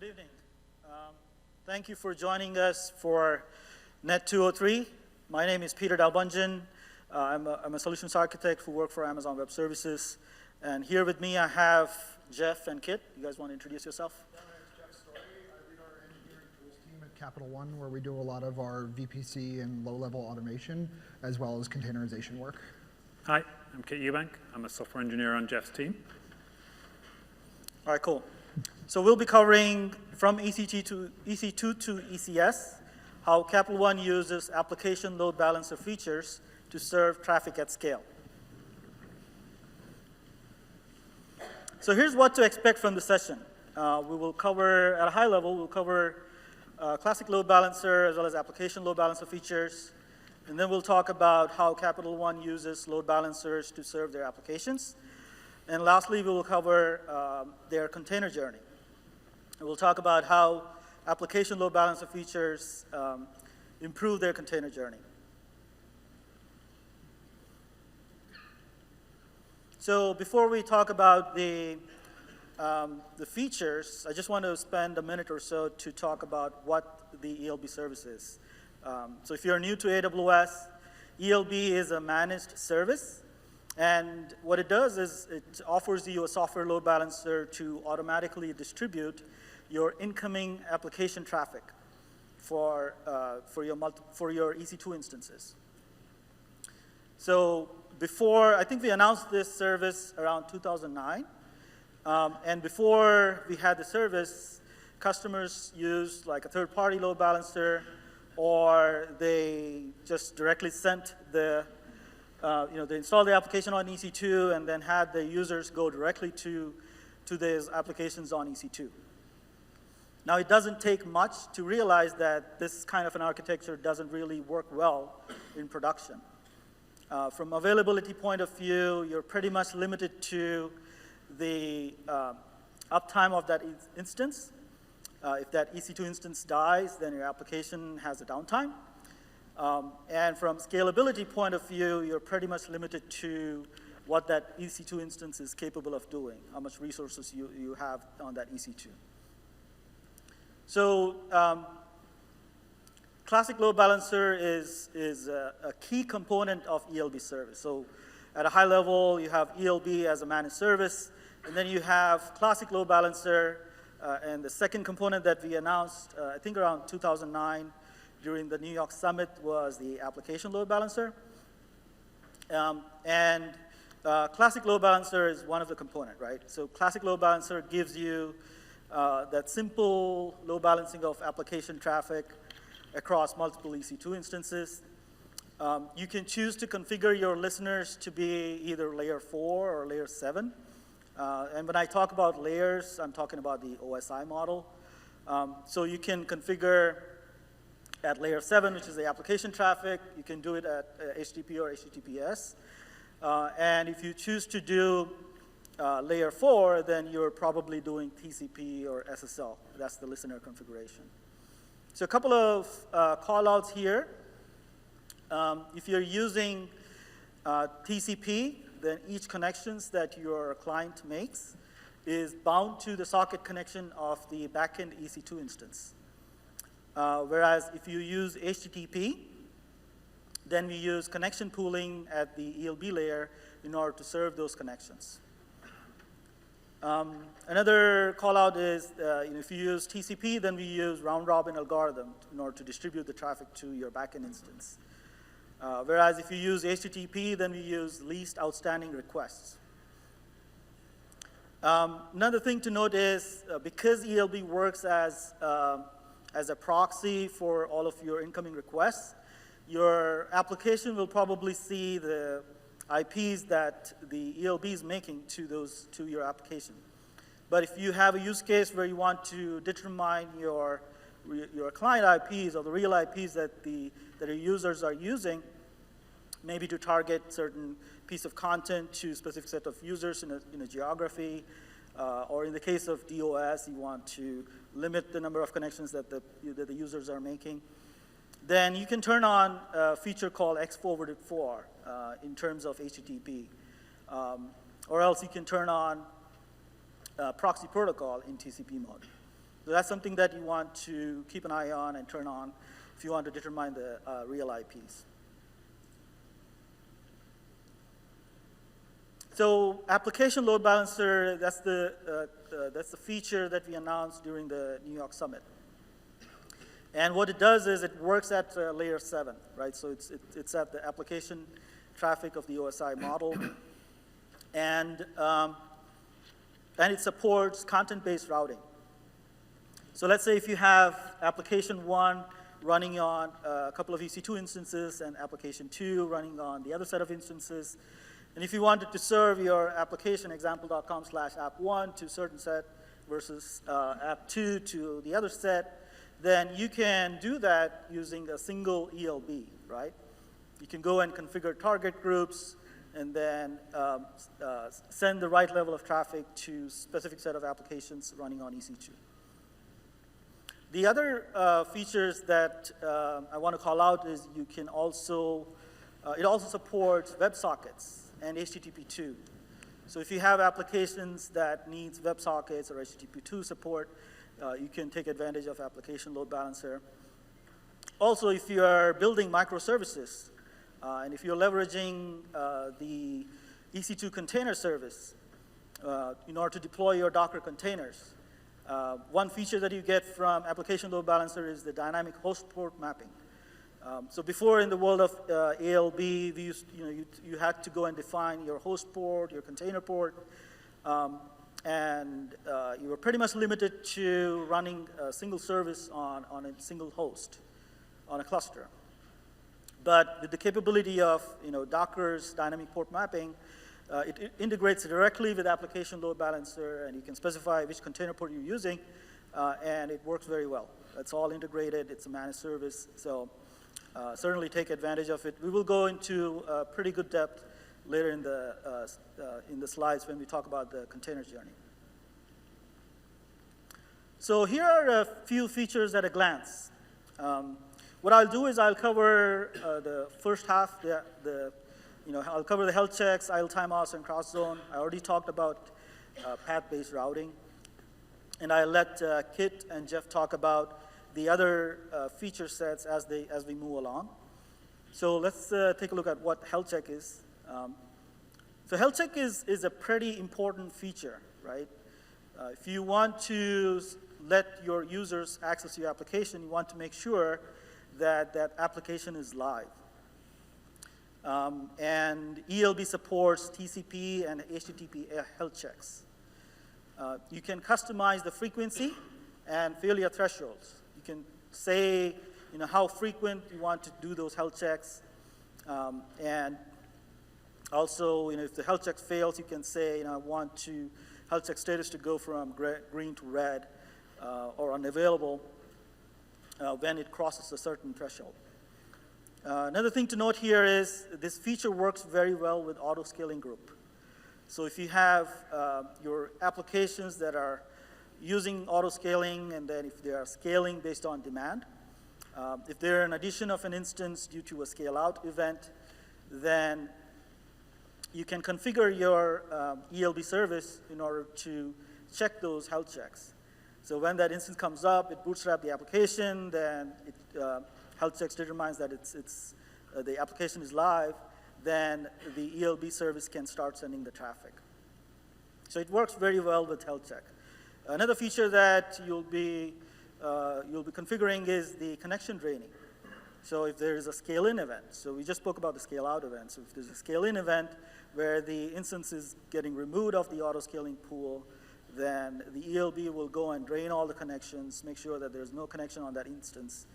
Good evening. Thank you for joining us for NET203. My name is Peter Dalbunjan. I'm a solutions architect who work for Amazon Web Services. And here with me I have Jeff and Kit. You guys want to introduce yourself? My name is Jeff Story. I lead our engineering tools team at Capital One, where we do a lot of our VPC and low-level automation, as well as containerization work. Hi, I'm Kit Eubank. I'm a software engineer on Jeff's team. All right, cool. So we'll be covering from EC2 to ECS, how Capital One uses application load balancer features to serve traffic at scale. So here's what to expect from the session. We will cover, at a high level, we'll cover classic load balancer as well as application load balancer features. And then we'll talk about how Capital One uses load balancers to serve their applications. And lastly, we will cover their container journey. And we'll talk about how application load balancer features improve their container journey. So before we talk about the features, I just want to spend a minute or so to talk about what the ELB service is. So if you're new to AWS, ELB is a managed service. And what it does is it offers you a software load balancer to automatically distribute your incoming application traffic for your EC2 instances. So before, I think we announced this service around 2009. And before we had the service, customers used like a third-party load balancer, or they just directly sent the they installed the application on EC2 and then had the users go directly to these applications on EC2. Now, it doesn't take much to realize that this kind of an architecture doesn't really work well in production. From availability point of view, you're pretty much limited to the uptime of that instance. If that EC2 instance dies, then your application has a downtime. And from scalability point of view, you're pretty much limited to what that EC2 instance is capable of doing, how much resources you have on that EC2. So classic load balancer is a key component of ELB service. So at a high level, you have ELB as a managed service, and then you have classic load balancer, and the second component that we announced, I think around 2009, during the New York Summit, was the application load balancer. Classic load balancer is one of the components, right? So classic load balancer gives you that simple load balancing of application traffic across multiple EC2 instances. You can choose to configure your listeners to be either layer 4 or layer 7. And when I talk about layers, I'm talking about the OSI model. So you can configure at layer 7, which is the application traffic. You can do it at HTTP or HTTPS. And if you choose to do layer 4, then you're probably doing TCP or SSL. That's the listener configuration. So a couple of call-outs here. If you're using TCP, then each connections that your client makes is bound to the socket connection of the backend EC2 instance. Whereas if you use HTTP, then we use connection pooling at the ELB layer in order to serve those connections. Another call out is if you use TCP, then we use round-robin algorithm in order to distribute the traffic to your backend instance. Whereas if you use HTTP, then we use least outstanding requests. Another thing to note is because ELB works as a proxy for all of your incoming requests, your application will probably see the IPs that the ELB is making to your application. But if you have a use case where you want to determine your client IPs or the real IPs that your users are using, maybe to target certain piece of content to a specific set of users in a geography, or in the case of DOS, you want to limit the number of connections that the users are making, then you can turn on a feature called X-forwarded for in terms of HTTP. Or else you can turn on proxy protocol in TCP mode. So that's something that you want to keep an eye on and turn on if you want to determine the real IPs. So application load balancer, that's the feature that we announced during the New York Summit. And what it does is it works at layer 7, right? So it's at the application traffic of the OSI model. And it supports content-based routing. So let's say if you have application 1 running on a couple of EC2 instances and application 2 running on the other set of instances, and if you wanted to serve your application example.com/app1 to a certain set versus app2 to the other set, then you can do that using a single ELB, right? You can go and configure target groups and then send the right level of traffic to a specific set of applications running on EC2. The other features that I want to call out is you can also, it also supports WebSockets and HTTP2. So if you have applications that needs WebSockets or HTTP2 support, you can take advantage of application load balancer. Also, if you are building microservices, and if you're leveraging the EC2 container service in order to deploy your Docker containers, one feature that you get from application load balancer is the dynamic host port mapping. So before in the world of ALB, we used, you had to go and define your host port, your container port, and you were pretty much limited to running a single service on a single host, on a cluster. But with the capability of Docker's dynamic port mapping, it integrates directly with application load balancer, and you can specify which container port you're using, and it works very well. It's all integrated. It's a managed service, so certainly take advantage of it. We will go into pretty good depth later in the slides when we talk about the container journey. So here are a few features at a glance. What I'll do is I'll cover the first half, I'll cover the health checks, idle timeouts, and cross zone. I already talked about path-based routing. And I'll let Kit and Jeff talk about the other feature sets as we move along. So let's take a look at what health check is. So health check is a pretty important feature, right? If you want to let your users access your application, you want to make sure that that application is live. And ELB supports TCP and HTTP health checks. You can customize the frequency and failure thresholds. You can say how frequent you want to do those health checks. And also, if the health check fails, you can say, I want health check status to go from green to red or unavailable when it crosses a certain threshold. Another thing to note here is this feature works very well with auto-scaling group. So if you have your applications that are using auto-scaling, and then if they are scaling based on demand, if they're an addition of an instance due to a scale-out event, then you can configure your ELB service in order to check those health checks. So when that instance comes up, it bootstraps the application, then health checks determines that the application is live, then the ELB service can start sending the traffic. So it works very well with health check. Another feature that you'll be configuring is the connection draining. So if there is a scale-in event, so we just spoke about the scale-out event. So if there's a scale-in event where the instance is getting removed off the auto-scaling pool, then the ELB will go and drain all the connections, make sure that there's no connection on that instance,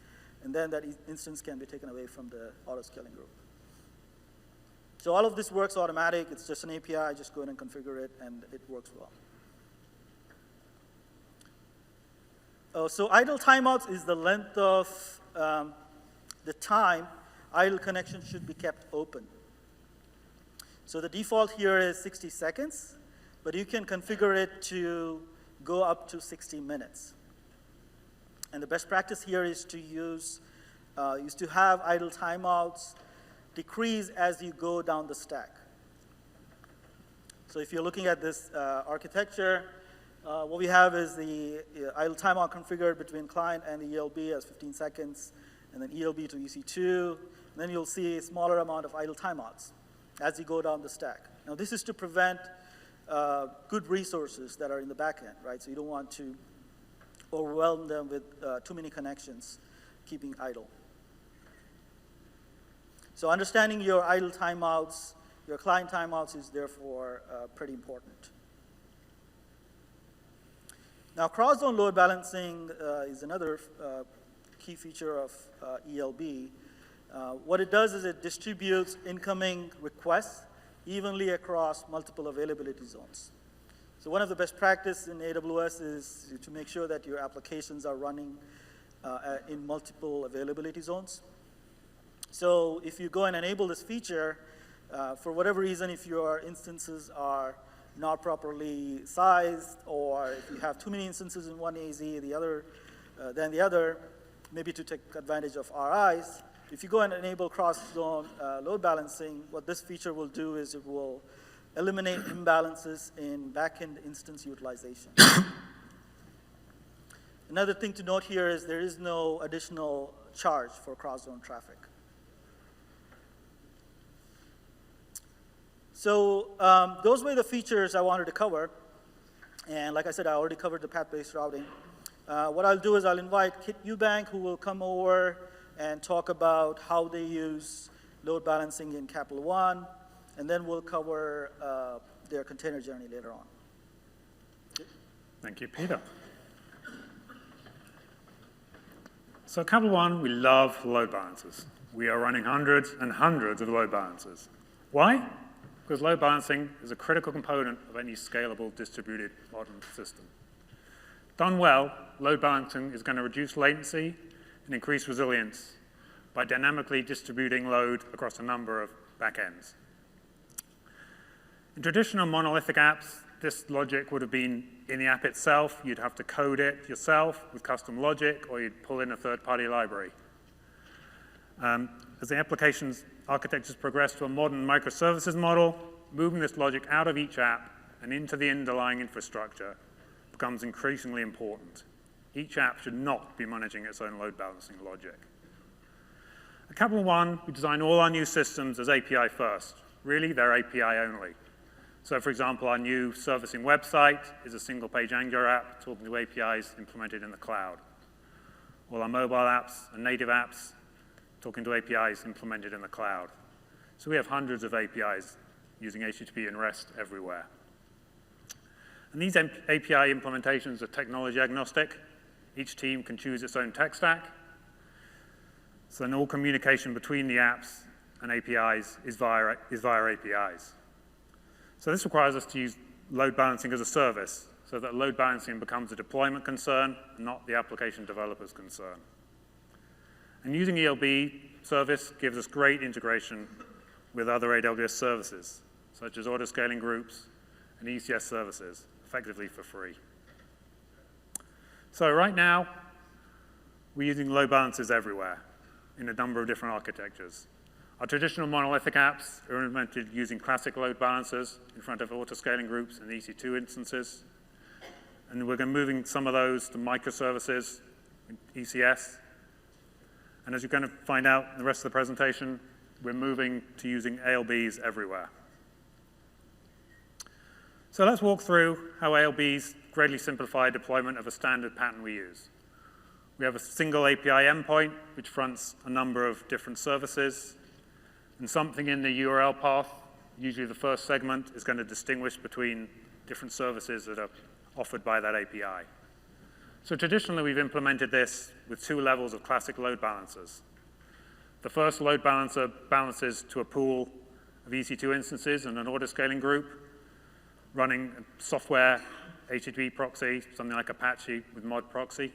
and then that instance can be taken away from the auto-scaling group. So all of this works automatic. It's just an API. Just go in and configure it, and it works well. So idle timeouts is the length of the time idle connection should be kept open. So the default here is 60 seconds, but you can configure it to go up to 60 minutes. And the best practice here is to have idle timeouts decrease as you go down the stack. So if you're looking at this architecture, What we have is the idle timeout configured between client and the ELB as 15 seconds, and then ELB to EC2. And then you'll see a smaller amount of idle timeouts as you go down the stack. Now, this is to prevent good resources that are in the back end, right? So you don't want to overwhelm them with too many connections, keeping idle. So understanding your idle timeouts, your client timeouts is therefore pretty important. Now, cross-zone load balancing is another key feature of ELB. What it does is it distributes incoming requests evenly across multiple availability zones. So one of the best practices in AWS is to make sure that your applications are running in multiple availability zones. So if you go and enable this feature, for whatever reason, if your instances are not properly sized, or if you have too many instances in one AZ, than the other, maybe to take advantage of RIs, if you go and enable cross-zone load balancing, what this feature will do is it will eliminate imbalances in back-end instance utilization. Another thing to note here is there is no additional charge for cross-zone traffic. So those were the features I wanted to cover. And like I said, I already covered the path-based routing. What I'll do is I'll invite Kit Eubank, who will come over and talk about how they use load balancing in Capital One, and then we'll cover their container journey later on. Thank you, Peter. So at Capital One, we love load balancers. We are running hundreds and hundreds of load balancers. Why? Because load balancing is a critical component of any scalable distributed modern system. Done well, load balancing is going to reduce latency and increase resilience by dynamically distributing load across a number of backends. In traditional monolithic apps, this logic would have been in the app itself. You'd have to code it yourself with custom logic, or you'd pull in a third-party library. As the application's architectures progress to a modern microservices model, moving this logic out of each app and into the underlying infrastructure becomes increasingly important. Each app should not be managing its own load balancing logic. At Capital One, we design all our new systems as API first. Really, they're API only. So for example, our new servicing website is a single-page Angular app talking to APIs implemented in the cloud. All our mobile apps and native apps talking to APIs implemented in the cloud. So we have hundreds of APIs using HTTP and REST everywhere. And these API implementations are technology agnostic. Each team can choose its own tech stack. So then all communication between the apps and APIs is via APIs. So this requires us to use load balancing as a service, so that load balancing becomes a deployment concern, not the application developer's concern. And using ELB service gives us great integration with other AWS services, such as auto-scaling groups and ECS services, effectively for free. So right now, we're using load balancers everywhere in a number of different architectures. Our traditional monolithic apps are implemented using classic load balancers in front of auto-scaling groups and EC2 instances. And we're moving some of those to microservices, ECS. And as you're going to find out in the rest of the presentation, we're moving to using ALBs everywhere. So let's walk through how ALBs greatly simplify deployment of a standard pattern we use. We have a single API endpoint, which fronts a number of different services. And something in the URL path, usually the first segment, is going to distinguish between different services that are offered by that API. So traditionally, we've implemented this with two levels of classic load balancers. The first load balancer balances to a pool of EC2 instances and an auto-scaling group, running a software HTTP proxy, something like Apache with mod proxy.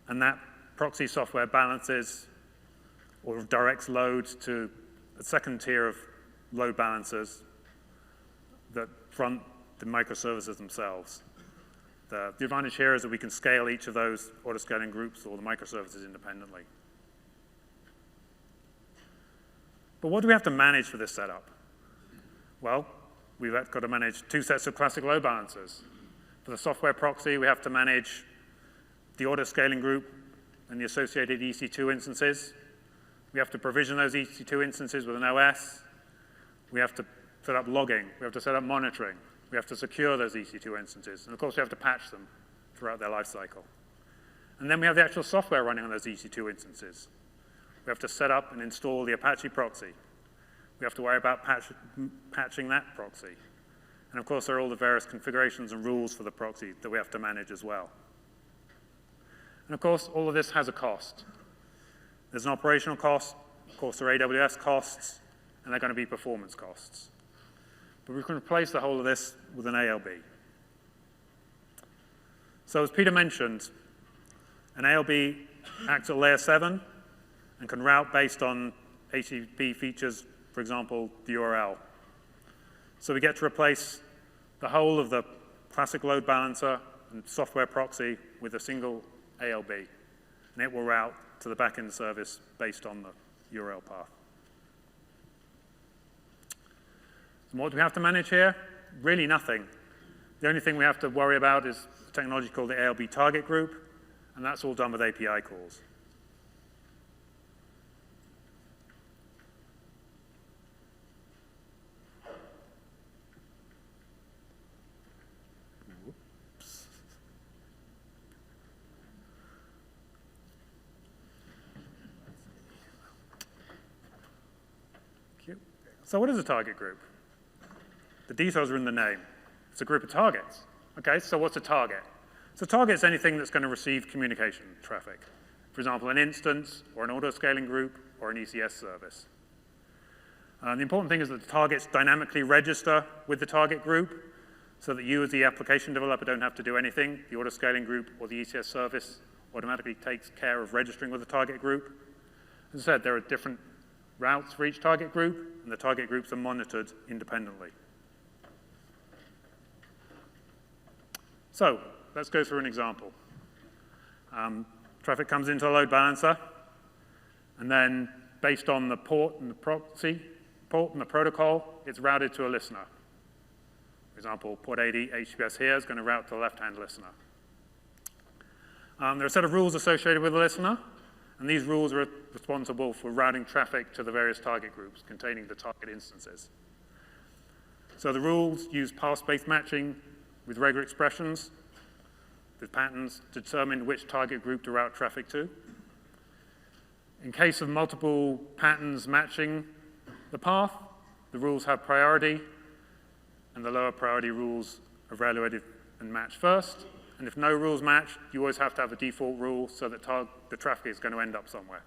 And that proxy software balances or directs load to a second tier of load balancers that front the microservices themselves. The advantage here is that we can scale each of those auto-scaling groups or the microservices independently. But what do we have to manage for this setup? Well, we've got to manage 2 sets of classic load balancers. For the software proxy, we have to manage the auto scaling group and the associated EC2 instances. We have to provision those EC2 instances with an OS. We have to set up logging. We have to set up monitoring. We have to secure those EC2 instances. And of course, we have to patch them throughout their life cycle. And then we have the actual software running on those EC2 instances. We have to set up and install the Apache proxy. We have to worry about patching that proxy. And of course, there are all the various configurations and rules for the proxy that we have to manage as well. And of course, all of this has a cost. There's an operational cost, of course, there are AWS costs, and they're going to be performance costs. But we can replace the whole of this with an ALB. So as Peter mentioned, an ALB acts at layer 7 and can route based on HTTP features, for example, the URL. So we get to replace the whole of the classic load balancer and software proxy with a single ALB, and it will route to the backend service based on the URL path. So what do we have to manage here? Really nothing. The only thing we have to worry about is a technology called the ALB target group, and that's all done with API calls. So what is a target group? The details are in the name. It's a group of targets. Okay, so what's a target? So a target is anything that's going to receive communication traffic. For example, an instance, or an auto-scaling group, or an ECS service. The important thing is that the targets dynamically register with the target group so that you as the application developer don't have to do anything. The auto-scaling group or the ECS service automatically takes care of registering with the target group. As I said, there are different routes for each target group, and the target groups are monitored independently. So let's go through an example. Traffic comes into a load balancer, and then based on the port and the proxy, port and the protocol, it's routed to a listener. For example, port 80 HTTPS here is going to route to the left-hand listener. There are a set of rules associated with the listener, and these rules are responsible for routing traffic to the various target groups containing the target instances. So the rules use path-space matching with regular expressions, with patterns to determine which target group to route traffic to. In case of multiple patterns matching the path, the rules have priority, and the lower priority rules are evaluated and matched first. And if no rules match, you always have to have a default rule so that the traffic is going to end up somewhere.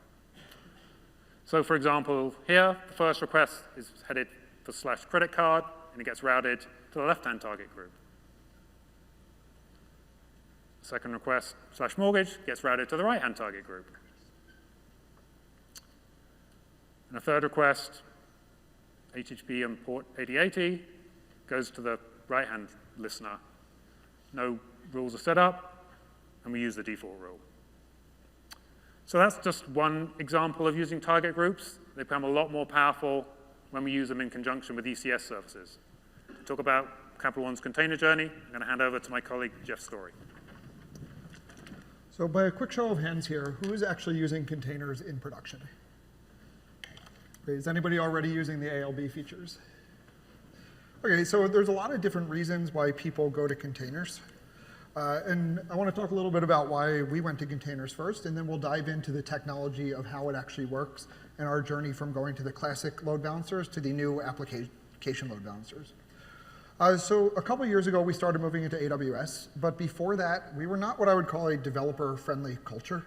So for example, here, the first request is headed for /credit card, and it gets routed to the left-hand target group. The second request, /mortgage, gets routed to the right-hand target group. And a third request, HTTP and port 8080, goes to the right-hand listener. No rules are set up, and we use the default rule. So that's just one example of using target groups. They become a lot more powerful when we use them in conjunction with ECS services. To talk about Capital One's container journey, I'm going to hand over to my colleague, Jeff Story. So by a quick show of hands here, who is actually using containers in production? Great. Is anybody already using the ALB features? Okay, so there's a lot of different reasons why people go to containers. And I want to talk a little bit about why we went to containers first, and then we'll dive into the technology of how it actually works and our journey from going to the classic load balancers to the new application load balancers. So a couple years ago, we started moving into AWS, but before that, we were not what I would call a developer-friendly culture.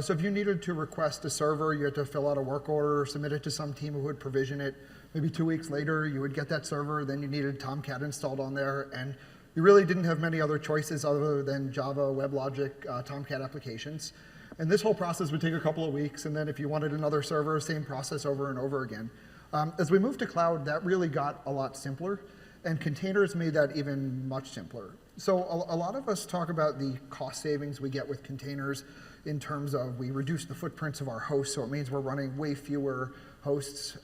So if you needed to request a server, you had to fill out a work order, submit it to some team who would provision it. Maybe 2 weeks later, you would get that server, then you needed Tomcat installed on there, and you really didn't have many other choices other than Java, WebLogic, Tomcat applications. And this whole process would take a couple of weeks, and then if you wanted another server, same process over and over again. As we moved to cloud, that really got a lot simpler, and containers made that even much simpler. So a lot of us talk about the cost savings we get with containers in terms of we reduce the footprints of our hosts, so it means we're running way fewer hosts.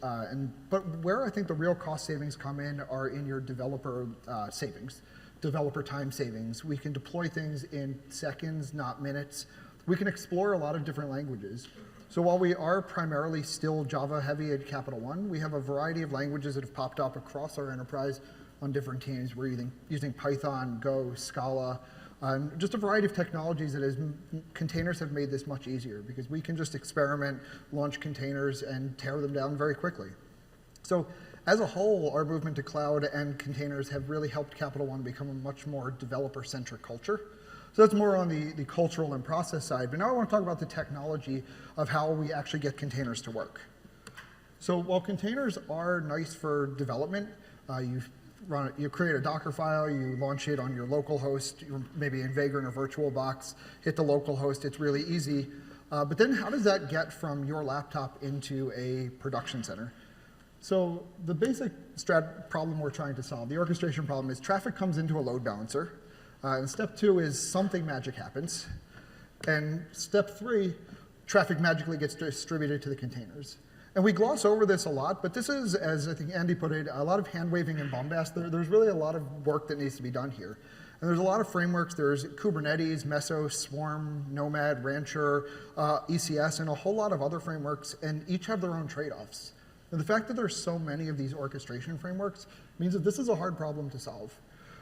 But where I think the real cost savings come in are in your developer savings, developer time savings. We can deploy things in seconds, not minutes. We can explore a lot of different languages. So while we are primarily still Java heavy at Capital One, we have a variety of languages that have popped up across our enterprise on different teams. We're using Python, Go, Scala, just a variety of technologies that containers have made this much easier because we can just experiment, launch containers, and tear them down very quickly. So as a whole, our movement to cloud and containers have really helped Capital One become a much more developer-centric culture. So that's more on the cultural and process side. But now I want to talk about the technology of how we actually get containers to work. So while containers are nice for development, you create a Docker file, you launch it on your local host, maybe in Vagrant or VirtualBox, hit the local host, it's really easy. But then how does that get from your laptop into a production center? So the basic problem we're trying to solve, the orchestration problem, is traffic comes into a load balancer. And step 2 is something magic happens. And step 3, traffic magically gets distributed to the containers. And we gloss over this a lot, but this is, as I think Andy put it, a lot of hand-waving and bombast. There's really a lot of work that needs to be done here. And there's a lot of frameworks. There's Kubernetes, Mesos, Swarm, Nomad, Rancher, ECS, and a whole lot of other frameworks, and each have their own trade-offs. And the fact that there's so many of these orchestration frameworks means that this is a hard problem to solve.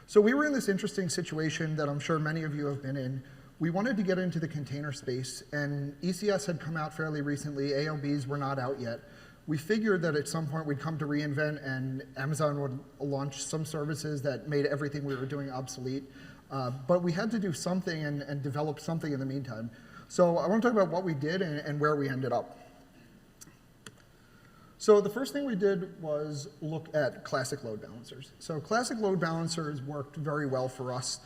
So we were in this interesting situation that I'm sure many of you have been in. We wanted to get into the container space, and ECS had come out fairly recently. ALBs were not out yet. We figured that at some point we'd come to reInvent, and Amazon would launch some services that made everything we were doing obsolete. But we had to do something and develop something in the meantime. So I want to talk about what we did and where we ended up. So the first thing we did was look at classic load balancers. So classic load balancers worked very well for us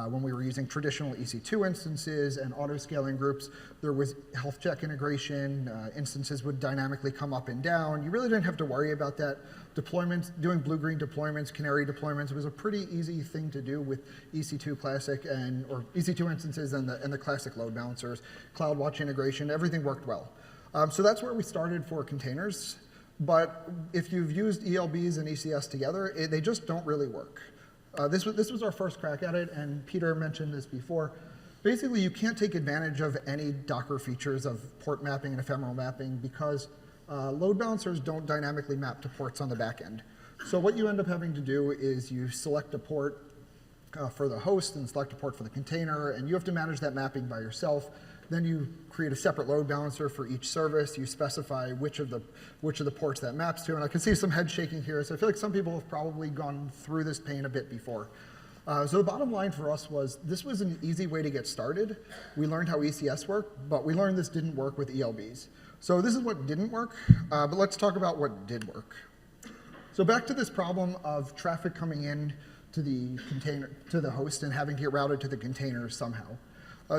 when we were using traditional EC2 instances and auto-scaling groups. There was health check integration. Instances would dynamically come up and down. You really didn't have to worry about that. Deployments, doing blue-green deployments, canary deployments, was a pretty easy thing to do with EC2 classic or EC2 instances and the classic load balancers. CloudWatch integration, everything worked well. So that's where we started for containers. But if you've used ELBs and ECS together, they just don't really work. This was our first crack at it, and Peter mentioned this before. Basically, you can't take advantage of any Docker features of port mapping and ephemeral mapping because load balancers don't dynamically map to ports on the back end. So what you end up having to do is you select a port for the host and select a port for the container, and you have to manage that mapping by yourself. Then you create a separate load balancer for each service. You specify which of the ports that maps to. And I can see some head shaking here. So I feel like some people have probably gone through this pain a bit before. So the bottom line for us was this was an easy way to get started. We learned how ECS worked, but we learned this didn't work with ELBs. So this is what didn't work, but let's talk about what did work. So back to this problem of traffic coming in to the container, to the host, and having to get routed to the container somehow.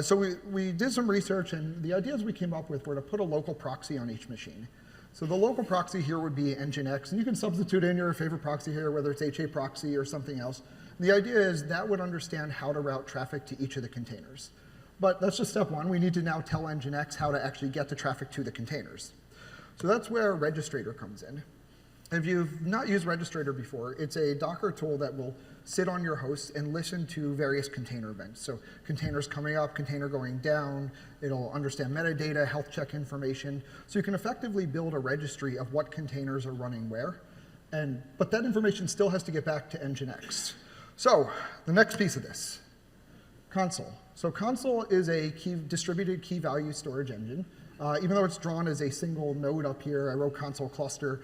So we did some research, and the ideas we came up with were to put a local proxy on each machine. So the local proxy here would be Nginx, and you can substitute in your favorite proxy here, whether it's HA proxy or something else. And the idea is that would understand how to route traffic to each of the containers. But that's just step 1. We need to now tell Nginx how to actually get the traffic to the containers. So that's where Registrator comes in. If you've not used Registrator before, it's a Docker tool that will sit on your host and listen to various container events. So containers coming up, container going down, it'll understand metadata, health check information. So you can effectively build a registry of what containers are running where. But that information still has to get back to Nginx. So the next piece of this, console. So console is a distributed key value storage engine. Even though it's drawn as a single node up here, I wrote console cluster.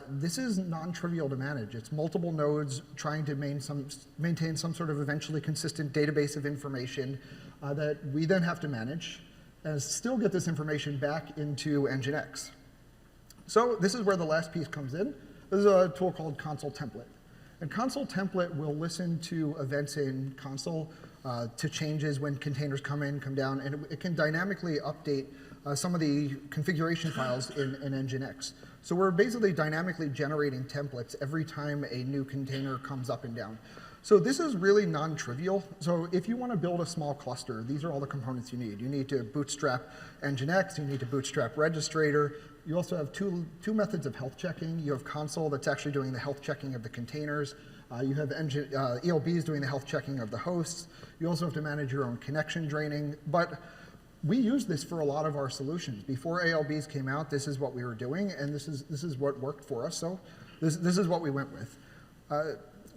This is non-trivial to manage. It's multiple nodes trying to maintain some sort of eventually consistent database of information that we then have to manage and still get this information back into Nginx. So this is where the last piece comes in. This is a tool called console template. And console template will listen to events in console to changes when containers come in, come down, and it can dynamically update some of the configuration files in Nginx. So we're basically dynamically generating templates every time a new container comes up and down. So this is really non-trivial. So if you want to build a small cluster, these are all the components you need. You need to bootstrap Nginx, you need to bootstrap Registrator. You also have two methods of health checking. You have console that's actually doing the health checking of the containers. You have ELBs doing the health checking of the hosts. You also have to manage your own connection draining. But we use this for a lot of our solutions. Before ALBs came out, this is what we were doing, and this is what worked for us. So this is what we went with.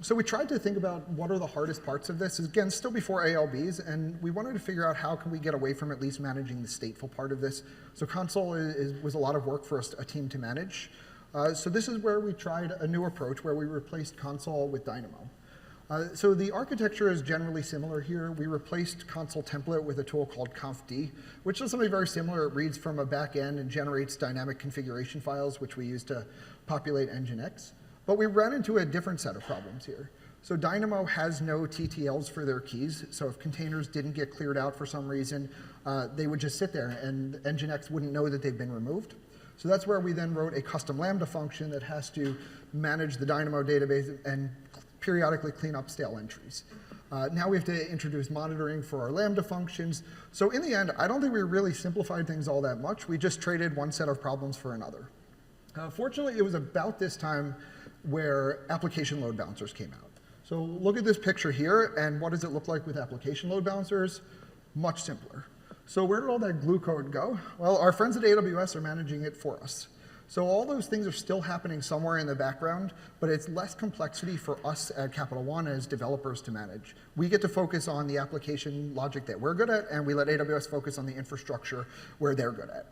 So we tried to think about what are the hardest parts of this. Again, still before ALBs, and we wanted to figure out how can we get away from at least managing the stateful part of this. So console was a lot of work for a team to manage. So this is where we tried a new approach where we replaced console with Dynamo. So the architecture is generally similar here. We replaced console template with a tool called confd, which is something very similar. It reads from a back end and generates dynamic configuration files, which we use to populate Nginx. But we ran into a different set of problems here. So Dynamo has no TTLs for their keys. So if containers didn't get cleared out for some reason, they would just sit there and Nginx wouldn't know that they've been removed. So that's where we then wrote a custom Lambda function that has to manage the Dynamo database and periodically clean up stale entries. Now we have to introduce monitoring for our Lambda functions. So in the end, I don't think we really simplified things all that much. We just traded one set of problems for another. Fortunately, it was about this time where application load balancers came out. So look at this picture here, and what does it look like with application load balancers? Much simpler. So where did all that glue code go? Well, our friends at AWS are managing it for us. So all those things are still happening somewhere in the background, but it's less complexity for us at Capital One as developers to manage. We get to focus on the application logic that we're good at, and we let AWS focus on the infrastructure where they're good at.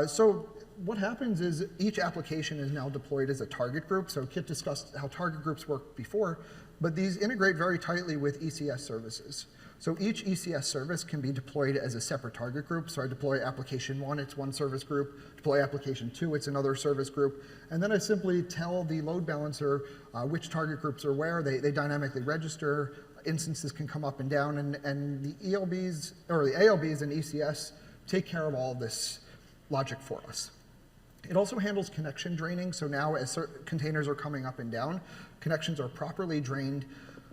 So what happens is each application is now deployed as a target group. So Kit discussed how target groups worked before, but these integrate very tightly with ECS services. So each ECS service can be deployed as a separate target group. So I deploy application 1, it's one service group. Deploy application 2, it's another service group. And then I simply tell the load balancer which target groups are where. They dynamically register. Instances can come up and down. And the ELBs, or the ALBs and ECS take care of all of this logic for us. It also handles connection draining. So now as containers are coming up and down, connections are properly drained.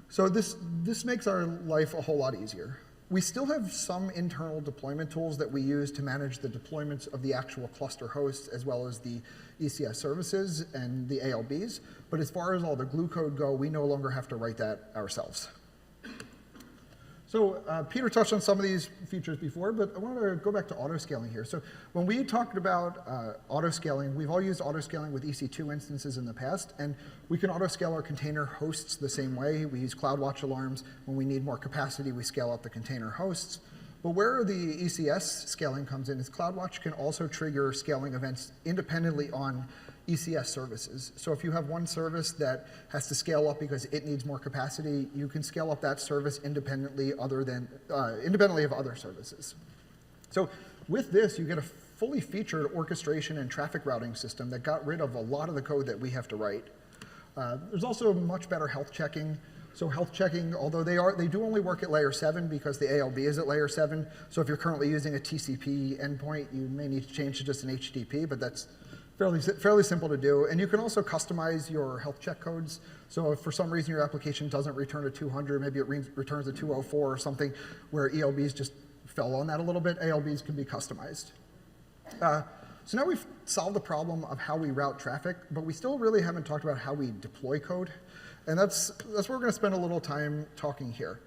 So this makes our life a whole lot easier. We still have some internal deployment tools that we use to manage the deployments of the actual cluster hosts as well as the ECS services and the ALBs. But as far as all the glue code go, we no longer have to write that ourselves. So Peter touched on some of these features before, but I want to go back to autoscaling here. So when we talked about autoscaling, we've all used autoscaling with EC2 instances in the past, and we can autoscale our container hosts the same way. We use CloudWatch alarms. When we need more capacity, we scale up the container hosts. But where the ECS scaling comes in is CloudWatch can also trigger scaling events independently on ECS services. So if you have one service that has to scale up because it needs more capacity, you can scale up that service independently of other services. So with this, you get a fully featured orchestration and traffic routing system that got rid of a lot of the code that we have to write. There's also much better health checking. So health checking, although they do only work at layer 7 because the ALB is at layer 7. So if you're currently using a TCP endpoint, you may need to change to just an HTTP, but that's fairly simple to do. And you can also customize your health check codes. So if for some reason your application doesn't return a 200, maybe it returns a 204 or something where ELBs just fell on that a little bit, ALBs can be customized. So now we've solved the problem of how we route traffic, but we still really haven't talked about how we deploy code. And that's where we're going to spend a little time talking here.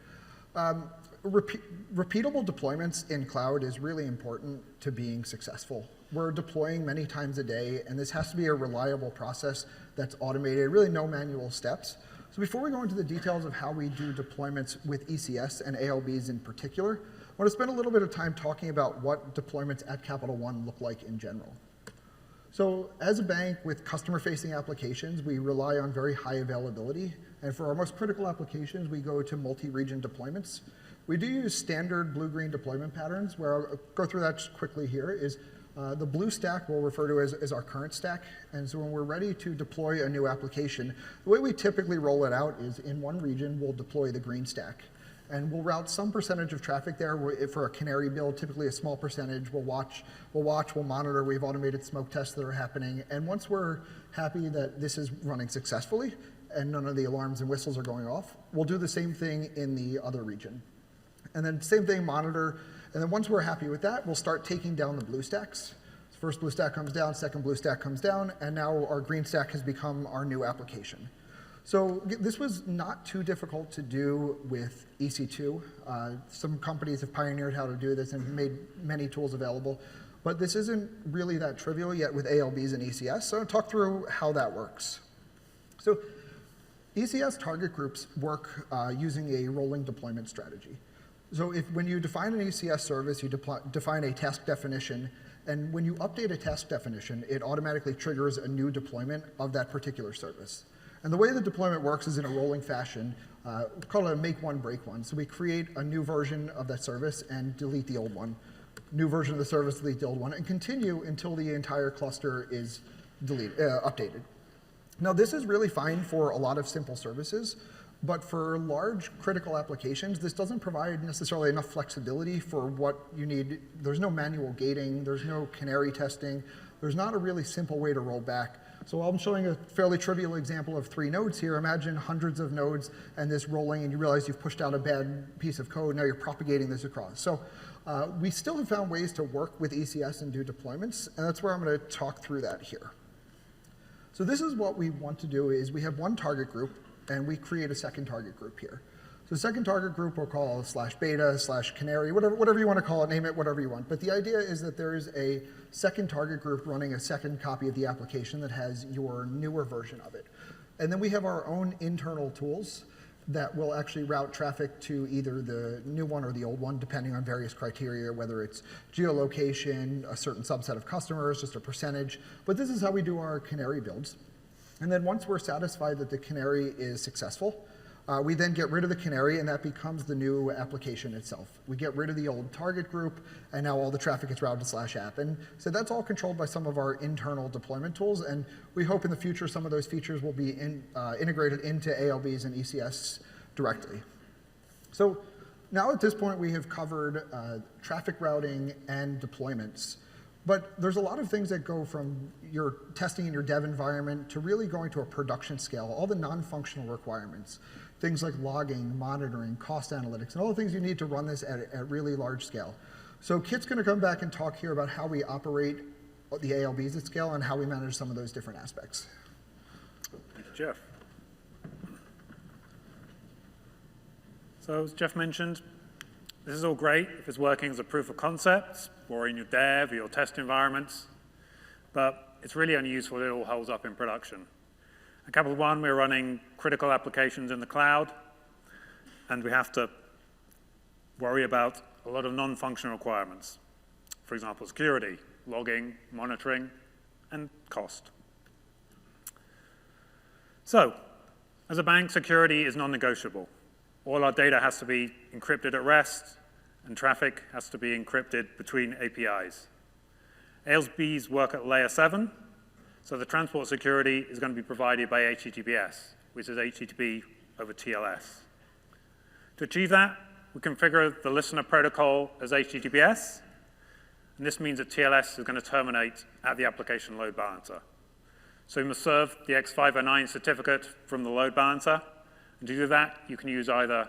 Repeatable deployments in cloud is really important to being successful. We're deploying many times a day, and this has to be a reliable process that's automated, really no manual steps. So before we go into the details of how we do deployments with ECS and ALBs in particular, I want to spend a little bit of time talking about what deployments at Capital One look like in general. So as a bank with customer-facing applications, we rely on very high availability. And for our most critical applications, we go to multi-region deployments. We do use standard blue-green deployment patterns, where I'll go through that just quickly here, is the blue stack we'll refer to as our current stack. And so when we're ready to deploy a new application, the way we typically roll it out is in one region, we'll deploy the green stack. And we'll route some percentage of traffic there. For a canary build, typically a small percentage. We'll monitor. We have automated smoke tests that are happening. And once we're happy that this is running successfully, and none of the alarms and whistles are going off, we'll do the same thing in the other region. And then same thing, monitor, and then once we're happy with that, we'll start taking down the blue stacks. First blue stack comes down, second blue stack comes down, and now our green stack has become our new application. So this was not too difficult to do with EC2. Some companies have pioneered how to do this and made many tools available, but this isn't really that trivial yet with ALBs and ECS, so I'll talk through how that works. So ECS target groups work using a rolling deployment strategy. So when you define an ECS service, you define a task definition, and when you update a task definition, it automatically triggers a new deployment of that particular service. And the way the deployment works is in a rolling fashion. We call it a make one, break one. So we create a new version of that service and delete the old one. New version of the service, delete the old one, and continue until the entire cluster is updated. Now, this is really fine for a lot of simple services, but for large critical applications, this doesn't provide necessarily enough flexibility for what you need. There's no manual gating, there's no canary testing, there's not a really simple way to roll back. So I'm showing a fairly trivial example of 3 nodes here. Imagine hundreds of nodes and this rolling, and you realize you've pushed out a bad piece of code, now you're propagating this across. So we still have found ways to work with ECS and do deployments, and that's where I'm going to talk through that here. So this is what we want to do is we have one target group, and we create a second target group here. So the second target group we'll call /beta, /canary, whatever you want to call it, name it whatever you want. But the idea is that there is a second target group running a second copy of the application that has your newer version of it. And then we have our own internal tools that will actually route traffic to either the new one or the old one, depending on various criteria, whether it's geolocation, a certain subset of customers, just a percentage. But this is how we do our canary builds. And then once we're satisfied that the canary is successful, we then get rid of the canary, and that becomes the new application itself. We get rid of the old target group, and now all the traffic gets routed to /app. And so that's all controlled by some of our internal deployment tools, and we hope in the future some of those features will be integrated into ALBs and ECS directly. So now at this point, we have covered traffic routing and deployments. But there's a lot of things that go from your testing in your dev environment to really going to a production scale, all the non-functional requirements, things like logging, monitoring, cost analytics, and all the things you need to run this at really large scale. So Kit's going to come back and talk here about how we operate the ALBs at scale and how we manage some of those different aspects. Thank you, Jeff. So as Jeff mentioned, this is all great if it's working as a proof of concept or in your dev or your test environments, but it's really only useful if it all holds up in production. At Capital One, we're running critical applications in the cloud, and we have to worry about a lot of non-functional requirements. For example, security, logging, monitoring, and cost. So, as a bank, security is non-negotiable. All our data has to be encrypted at rest, and traffic has to be encrypted between APIs. ALBs work at layer 7, so the transport security is going to be provided by HTTPS, which is HTTP over TLS. To achieve that, we configure the listener protocol as HTTPS, and this means that TLS is going to terminate at the application load balancer. So you must serve the X509 certificate from the load balancer. And to do that, you can use either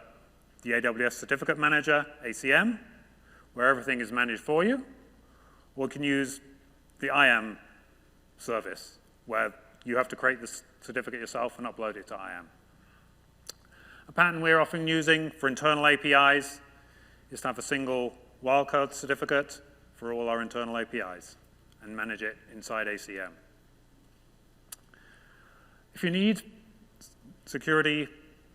the AWS Certificate Manager, ACM, where everything is managed for you, or you can use the IAM service, where you have to create the certificate yourself and upload it to IAM. A pattern we're often using for internal APIs is to have a single wildcard certificate for all our internal APIs and manage it inside ACM. If you need security,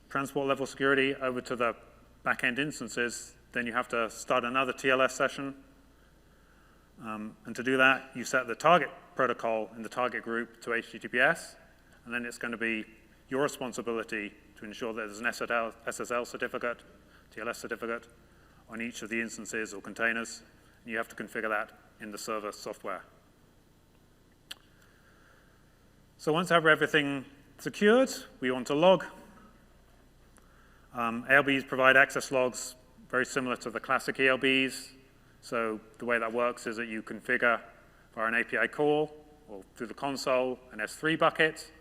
transport level security over to the back-end instances, then you have to start another TLS session. And to do that, you set the target protocol in the target group to HTTPS, and then it's going to be your responsibility to ensure that there's an SSL certificate, TLS certificate, on each of the instances or containers, and you have to configure that in the server software. So once I have everything secured, we want to log. ALBs provide access logs very similar to the classic ELBs. So the way that works is that you configure via an API call or through the console an S3 bucket,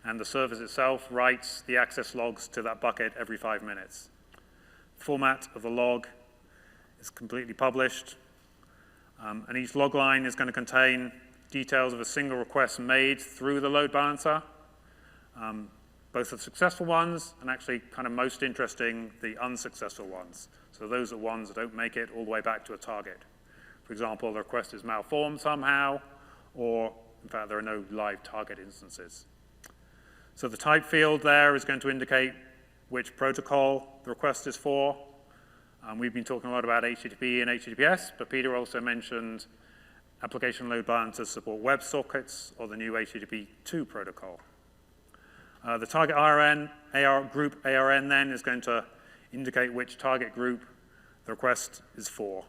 and the service itself writes the access logs to that bucket every 5 minutes. The format of the log is completely published, and each log line is going to contain details of a single request made through the load balancer, both the successful ones and actually kind of most interesting, the unsuccessful ones. So those are ones that don't make it all the way back to a target. For example, the request is malformed somehow, or in fact, there are no live target instances. So the type field there is going to indicate which protocol the request is for. We've been talking a lot about HTTP and HTTPS, but Peter also mentioned application load balancers support WebSockets or the new HTTP 2 protocol. The target group ARN then is going to indicate which target group the request is for.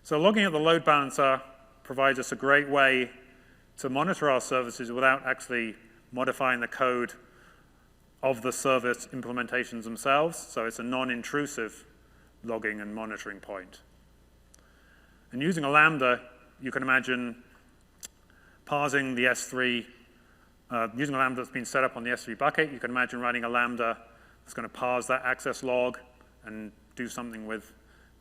So logging at the load balancer provides us a great way to monitor our services without actually modifying the code of the service implementations themselves. So it's a non-intrusive logging and monitoring point. And using a Lambda, you can imagine parsing the S3, using a Lambda that's been set up on the S3 bucket, you can imagine writing a Lambda that's going to parse that access log and do something with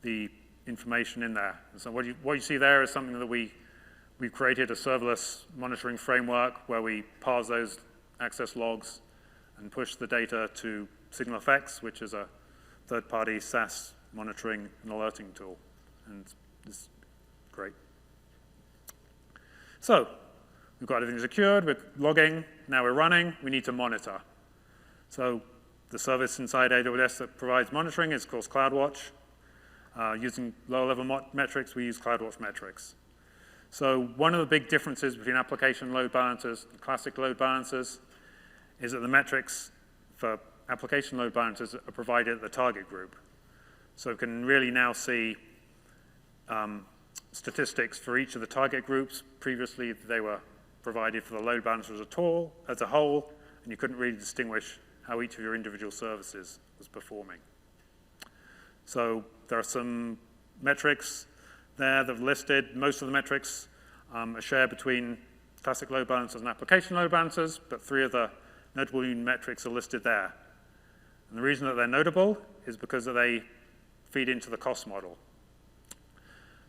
the information in there. And so what you see there is something that we've created a serverless monitoring framework where we parse those access logs and push the data to SignalFX, which is a third-party SaaS monitoring and alerting tool. And it's great. So we've got everything secured, we're logging, now we're running, we need to monitor. So the service inside AWS that provides monitoring is, of course, CloudWatch. Using lower-level metrics, we use CloudWatch metrics. So one of the big differences between application load balancers and classic load balancers is that the metrics for application load balancers are provided at the target group. So we can really now see statistics for each of the target groups. Previously, they were provided for the load balancer as a whole, and you couldn't really distinguish how each of your individual services was performing. So there are some metrics there that are listed. Most of the metrics are shared between classic load balancers and application load balancers, but 3 of the notable metrics are listed there. And the reason that they're notable is because they feed into the cost model.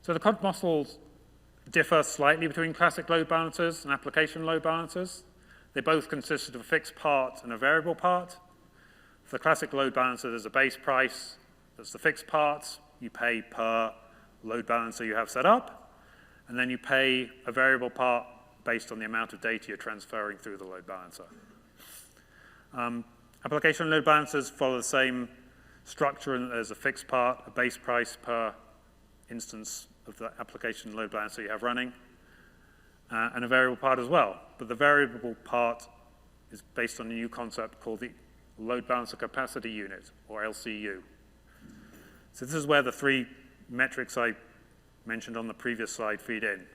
So the cost models differ slightly between classic load balancers and application load balancers. They both consist of a fixed part and a variable part. For the classic load balancer, there's a base price. That's the fixed part. You pay per load balancer you have set up. And then you pay a variable part based on the amount of data you're transferring through the load balancer. Application load balancers follow the same structure, and there's a fixed part, a base price per instance of the application load balancer you have running, and a variable part as well. But the variable part is based on a new concept called the load balancer capacity unit, or LCU. So this is where the 3 metrics I mentioned on the previous slide feed in.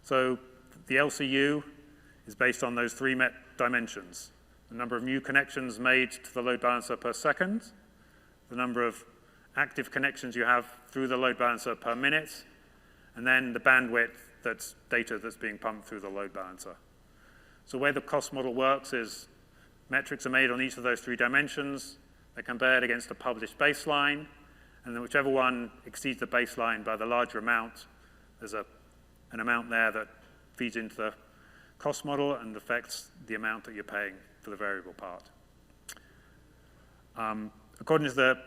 So the LCU is based on those 3 dimensions: the number of new connections made to the load balancer per second, the number of active connections you have through the load balancer per minute, and then the bandwidth, that's data that's being pumped through the load balancer. So the way the cost model works is metrics are made on each of those 3 dimensions. They're compared against a published baseline, and then whichever one exceeds the baseline by the larger amount, there's an amount there that feeds into the cost model and affects the amount that you're paying for the variable part. According to the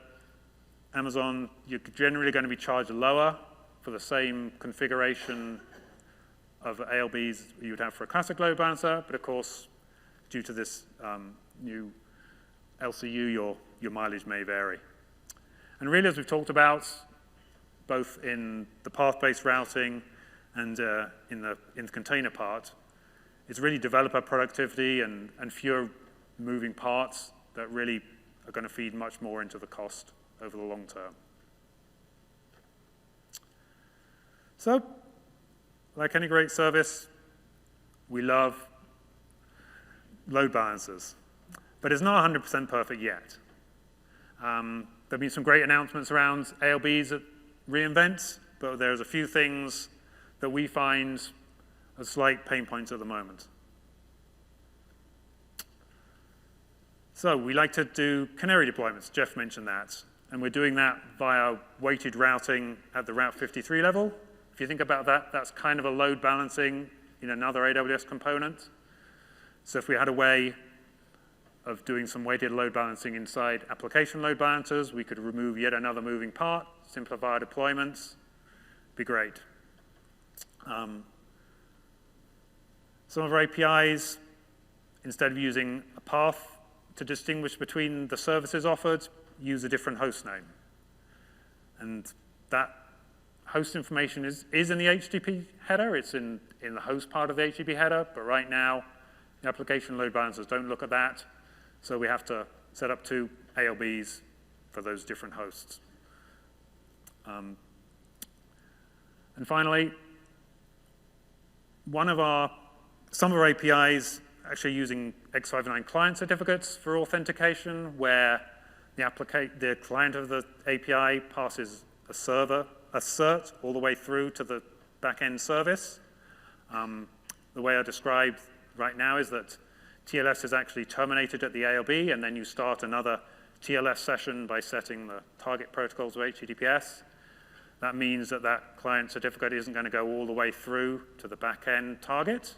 Amazon, you're generally going to be charged lower for the same configuration of ALBs you would have for a classic load balancer, but of course, due to this new LCU, your mileage may vary. And really, as we've talked about, both in the path-based routing and in the container part, it's really developer productivity and fewer moving parts that really are going to feed much more into the cost over the long term. So, like any great service, we love load balancers. But it's not 100% perfect yet. There have been some great announcements around ALBs at reInvent, but there's a few things that we find as slight pain points at the moment. So we like to do canary deployments. Jeff mentioned that. And we're doing that via weighted routing at the Route 53 level. If you think about that, that's kind of a load balancing in another AWS component. So if we had a way of doing some weighted load balancing inside application load balancers, we could remove yet another moving part, simplify our deployments, be great. Some of our APIs, instead of using a path to distinguish between the services offered, use a different host name. And that host information is in the HTTP header. It's in the host part of the HTTP header, but right now, the application load balancers don't look at that. So we have to set up 2 ALBs for those different hosts. And finally, some of our APIs actually using X59 client certificates for authentication, where the client of the API passes a cert all the way through to the back-end service. The way I describe right now is that TLS is actually terminated at the ALB, and then you start another TLS session by setting the target protocols of HTTPS. That means that that client certificate isn't going to go all the way through to the back-end target.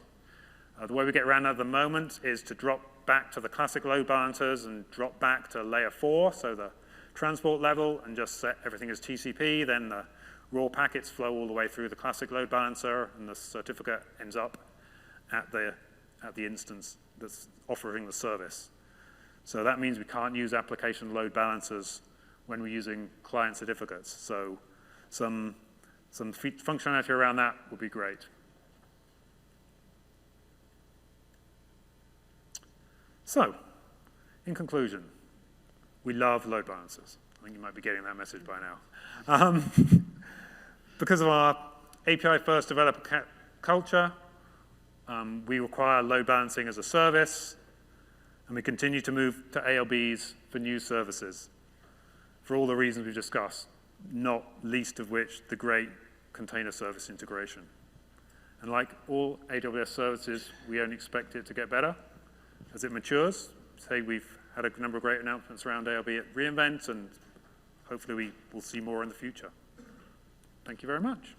The way we get around that at the moment is to drop back to the classic load balancers and drop back to layer 4, so the transport level, and just set everything as TCP. Then the raw packets flow all the way through the classic load balancer, and the certificate ends up at the instance that's offering the service. So that means we can't use application load balancers when we're using client certificates. So some functionality around that would be great. So, in conclusion, we love load balancers. I think you might be getting that message by now. Because of our API-first developer culture, we require load balancing as a service, and we continue to move to ALBs for new services for all the reasons we've discussed, not least of which the great container service integration. And like all AWS services, we only expect it to get better as it matures. Say we've had a number of great announcements around ALB at reInvent, and hopefully we will see more in the future. Thank you very much.